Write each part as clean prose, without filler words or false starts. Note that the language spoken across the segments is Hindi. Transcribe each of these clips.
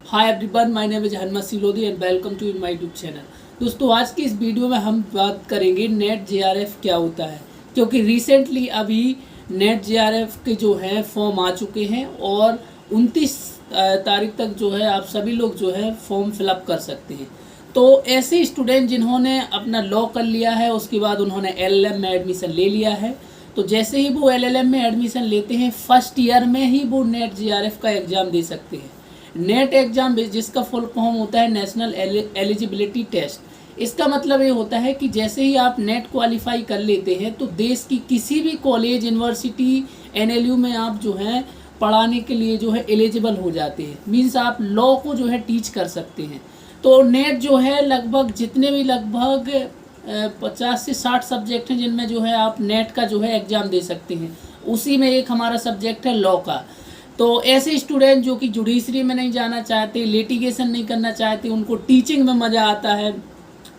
Hi everyone, my name is Hanumat Silodi and welcome to my YouTube channel. दोस्तों, आज की इस वीडियो में हम बात करेंगे नेट जेआरएफ क्या होता है, क्योंकि रिसेंटली अभी नेट जेआरएफ के जो है फॉर्म आ चुके हैं और 29 तारीख तक जो है आप सभी लोग जो है फॉर्म फिलअप कर सकते हैं। तो ऐसे स्टूडेंट जिन्होंने अपना लॉ कर लिया है, उसके बाद उन्होंने एलएलएम में एडमिशन ले लिया है, तो जैसे ही वो एलएलएम में एडमिशन लेते हैं फर्स्ट ईयर में ही वो नेट जेआरएफ का एग्ज़ाम दे सकते हैं। नेट एग्ज़ाम जिसका फुल फॉर्म होता है नेशनल एलिजिबिलिटी टेस्ट। इसका मतलब ये होता है कि जैसे ही आप नेट क्वालिफाई कर लेते हैं तो देश की किसी भी कॉलेज, यूनिवर्सिटी, एनएलयू में आप जो है पढ़ाने के लिए जो है एलिजिबल हो जाते हैं। मीन्स आप लॉ को जो है टीच कर सकते हैं। तो नेट जो है लगभग 50 से 60 सब्जेक्ट हैं जिनमें जो है आप नेट का जो है एग्ज़ाम दे सकते हैं। उसी में एक हमारा सब्जेक्ट है लॉ का। तो ऐसे स्टूडेंट जो कि जुडिशरी में नहीं जाना चाहते, लिटिगेशन नहीं करना चाहते, उनको टीचिंग में मज़ा आता है,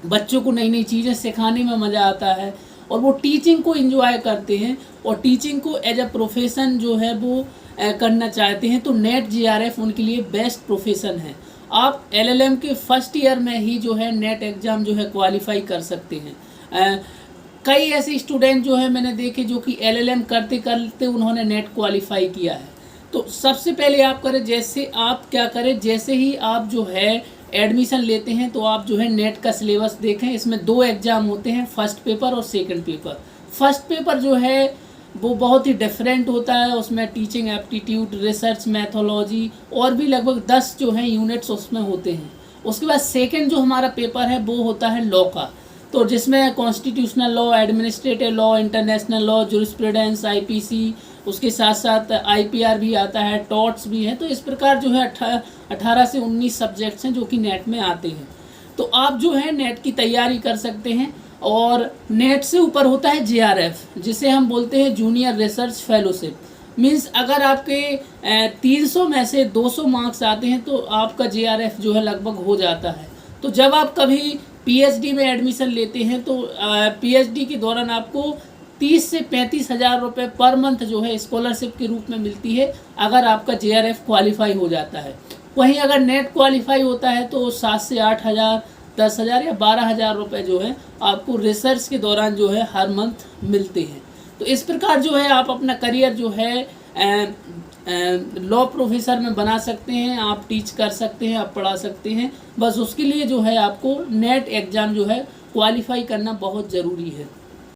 बच्चों को नई नई चीज़ें सिखाने में मज़ा आता है और वो टीचिंग को एंजॉय करते हैं और टीचिंग को एज अ प्रोफेशन जो है वो करना चाहते हैं, तो नेट जेआरएफ उनके लिए बेस्ट प्रोफेशन है। आप एलएलएम के फर्स्ट ईयर में ही जो है नेट एग्ज़ाम जो है क्वालिफाई कर सकते हैं। कई ऐसे स्टूडेंट जो है मैंने देखे जो कि एलएलएम करते करते उन्होंने नेट क्वालिफाई किया है। तो सबसे पहले आप करें, जैसे ही आप जो है एडमिशन लेते हैं तो आप जो है नेट का सिलेबस देखें। इसमें 2 एग्ज़ाम होते हैं, फर्स्ट पेपर और सेकंड पेपर। फर्स्ट पेपर जो है वो बहुत ही डिफरेंट होता है। उसमें टीचिंग एप्टीट्यूड, रिसर्च मैथोलॉजी और भी लगभग 10 जो है यूनिट्स उसमें होते हैं। उसके बाद सेकंड जो हमारा पेपर है वो होता है लॉ का, तो जिसमें constitutional law, administrative law, international law, jurisprudence, IPC, उसके साथ साथ आईपीआर भी आता है, टॉर्ट्स भी है। तो इस प्रकार जो है 18 से 19 सब्जेक्ट्स हैं जो कि नेट में आते हैं। तो आप जो है नेट की तैयारी कर सकते हैं। और नेट से ऊपर होता है जेआरएफ, जिसे हम बोलते हैं जूनियर रिसर्च फेलोशिप। मीन्स अगर आपके 300 में से 200 मार्क्स आते हैं तो आपका जेआरएफ जो है लगभग हो जाता है। तो जब आप कभी पीएचडी में एडमिशन लेते हैं तो पीएचडी के दौरान आपको 30 से 35 हज़ार रुपये पर मंथ जो है स्कॉलरशिप के रूप में मिलती है अगर आपका जेआरएफ क्वालिफाई हो जाता है। वहीं अगर नेट क्वालिफाई होता है तो 7 से 8 हज़ार, 10 हज़ार या 12 हज़ार रुपये जो है आपको रिसर्च के दौरान जो है हर मंथ मिलते हैं। तो इस प्रकार जो है आप अपना करियर जो है लॉ प्रोफेसर में बना सकते हैं, आप टीच कर सकते हैं, आप पढ़ा सकते हैं। बस उसके लिए जो है आपको नेट एग्ज़ाम जो है क्वालिफाई करना बहुत ज़रूरी है।